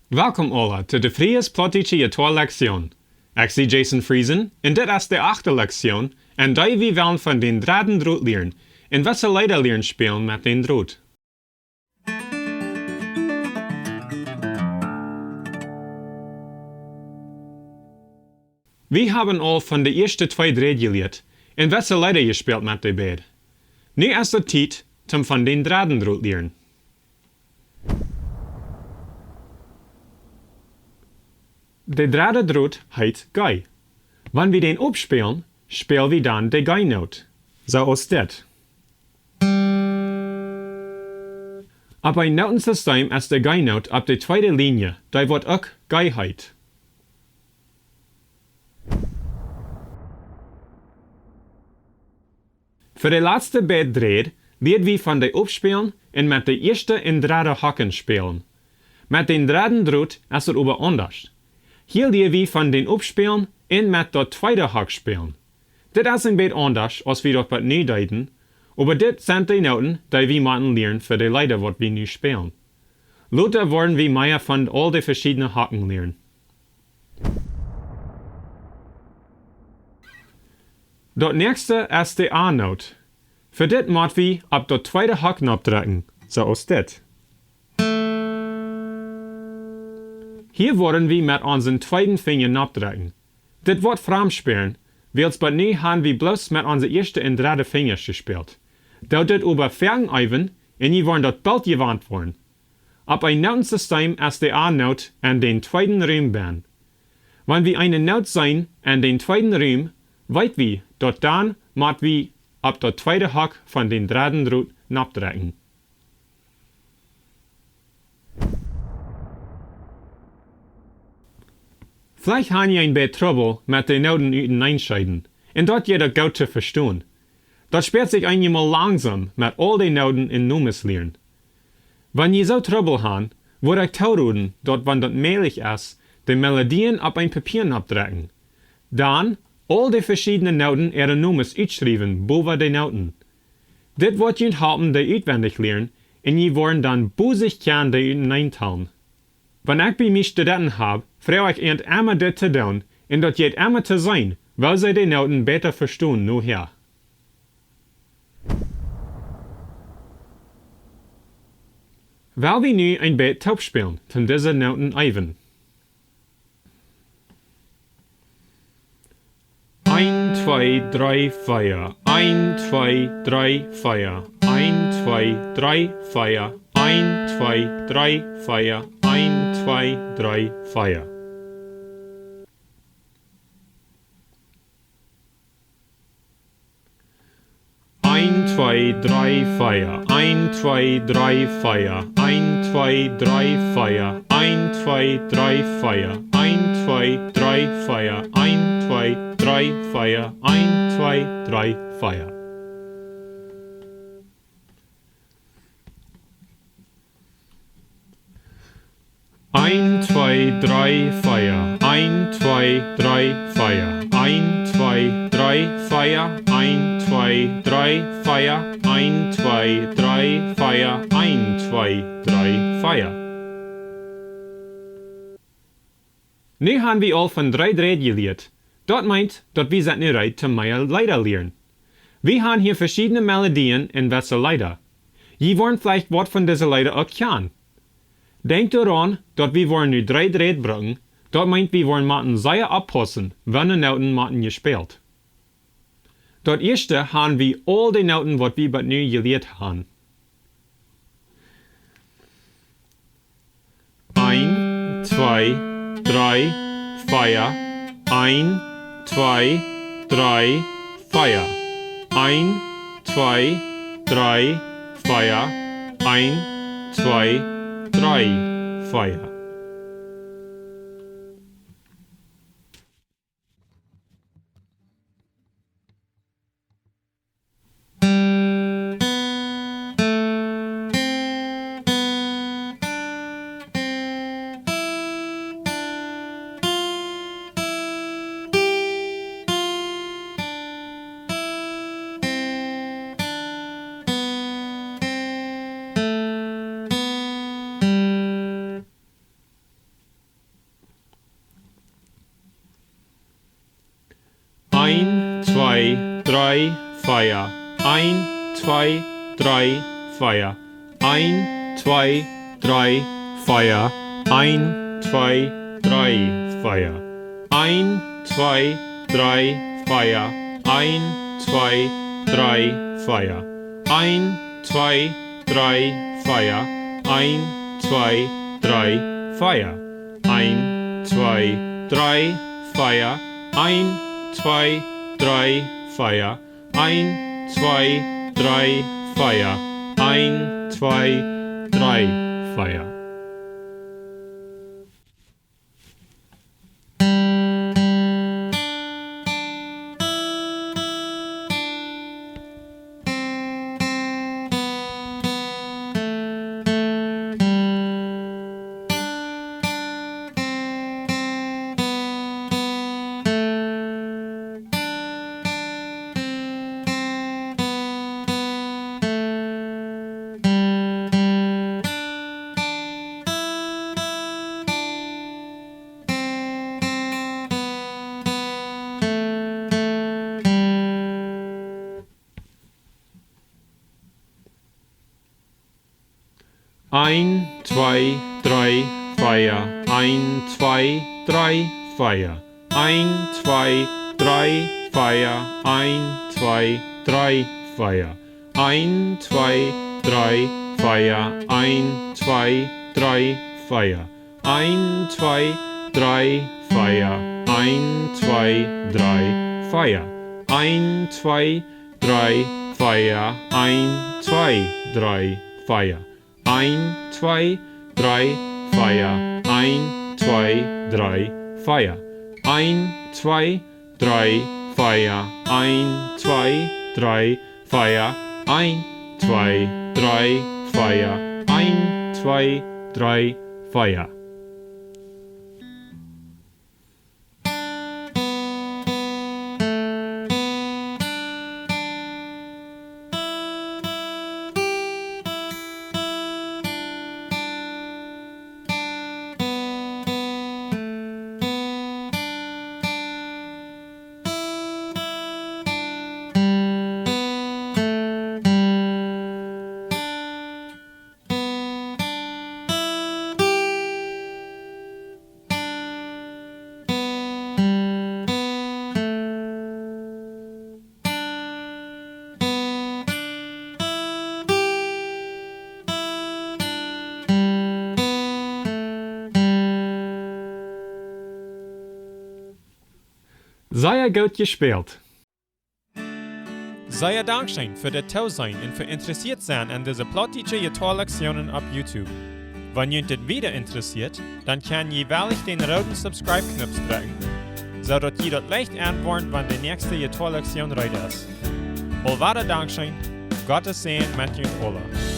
Welkom alle to de Fries Plottiche Jittoa Lekzion. Ik zie Jason Friesen en dit is de 8e Lekzion en die we willen van den dredden Drot leren en wesse Leeda leren spelen met den Drot. We hebben al van de eerste 2 dräd geleerd en wesse Leeda gespeeld met de beide. Nu is het tijd om van den dredden Drot leren. De dredden Drot heet Gei. Wanneer we den opspelen, spelen we dan de Gei Noot. Zoals dit. Op een notensysteem is de Gei Noot op de tweede linie, die wordt ook Gei heet. Voor de laatste beide dräd leert we van de opspelen en met de eerste en derde hakken spelen. Met den dredden Drot is het aber anders. Hier leren we van den opspelen en met dat tweede hak spelen. Dit is een beetje anders als we dat wat nu deden, aber dit zijn de noten die we moeten leren voor de Leeda wat we nu spelen. Later worden we meer van al de verschillende hakken leren. Dat nächste is de A Noot. Voor dit moeten we op dat tweede hak opdrukken, zoals dit. Hier worden we met onze tweede vinger opdrukken. Dit wordt framspelen, wils but nu hebben we bloos met onze eerste en derde vingers gespeeld. Daut dit over Vondoag Eewen en je wordt dat bald gewand worden. Op een notensysteem is de A Noot en den tweede ruim ben. Wanneer we een noot zijn en den tweede ruim, weet we dat dan moet we op dat tweede hak van den dredden Drot opdrukken. Vielleicht habe je een beetje trouble met de noten uiteenscheiden, en dat je dat goed te verstaan. Dat speelt zich eenmaal langzaam met al de noten in nummers leren. Wanneer je zo trouble hebt, wordt ik toeroeden dat wanneer dat mogelijk is, de melodieën op een papier opdrukken. Dan al de verschillende noten er nummers uitschrijven boven de noten. Dit wordt je helpen de uitwendig leren, en je worden dan boezig kan de uiteentalen. Wanneer ik bij mij studenten heb, vraag ik eind immer dit te doen, en dat je het immer te zijn, weil zij de noten beter verstaan nu her. Weil we nu een beetje taub spelen, ten deze Nooten Eewen. 1, 2, 3, 4. 1, 2, 3, 4. 1, 2, 3, 4. 1, 2, 3, 4. 1, 2, 3, 4. Ein, zwei, drei, Feier. 1, 2, 3, Feier. 1, 2, 3, Feier. 1, 2, 3, Feier. 1, 2, 3, Feier. 1, 2, 3, Feier. 1, 2, 3, Feier. Ein, zwei, drei, Feier. 1, 2, 3, Feier. 1, 2, 3, Feier. 1, 2, 3, Feier. 1, 2, 3, Feier. 1, 2, 3, Feier. Nu haben wir al van 3 dräd geleerd. Dat meint, dat we zijn nu rijdt te meer Leeda leren. We haben hier verschiedene melodieën en wesse Leeda. Je wordt vielleicht wat van deze Leeda ook kennen. Denk eraan dat we worden nu 3 dräd brengen. Dat meint we worden moeten zeer oppassen, wanneer noten moeten gespeeld. Dat eerste hebben we al de noten wat we tot nu geleerd hebben. 1, 2, 3, 4. 1, 2, 3, 4. 1, 2, 3, 4. 1, 2, 3, 4. 2, 3, 4. 1, 2, 3, 4. 1, 2, 3, 4. 1, 2, 3, 4. 1, 2, 3, 4. 1, 2, 3, 4. 1, 2, 3, 4. 1, 2, 3, 4. 1, 2, 3, 4. 1, 2, 3, 4. 1, 2, 3, 4. 1, 2, 3, 4. Ein, zwei, drei, vier. 1, 2, 3, 4. 1, 2, 3, 4. 1, 2, 3, 4. 1, 2, 3, 4. 1, 2, 3, 4. 1, 2, 3, 4. 1, 2, 3, 4. 1, 2, 3, 4. 1, 2, 3, 4. 1, 2, 3, 4. 1, 2, 3, 4. 1, 2, 3, 4. 1, 2, 3, 4. 1, 2, 3, 4. 1, 2, 3, 4. Sehr gut gespielt. Sehr Dankeschön für das Zusein und für interessiert sein an diese plottige Jittoa-Lektionen auf YouTube. Wenn ihr das wieder interessiert, dann kann ihr jeweilig den roten Subscribe-Knopf drücken, sodass ihr das leicht antwortet, wenn die nächste Jittoa-Lektion ready ist. Allweiter Dankeschön, Gottes Segen mit euch alle.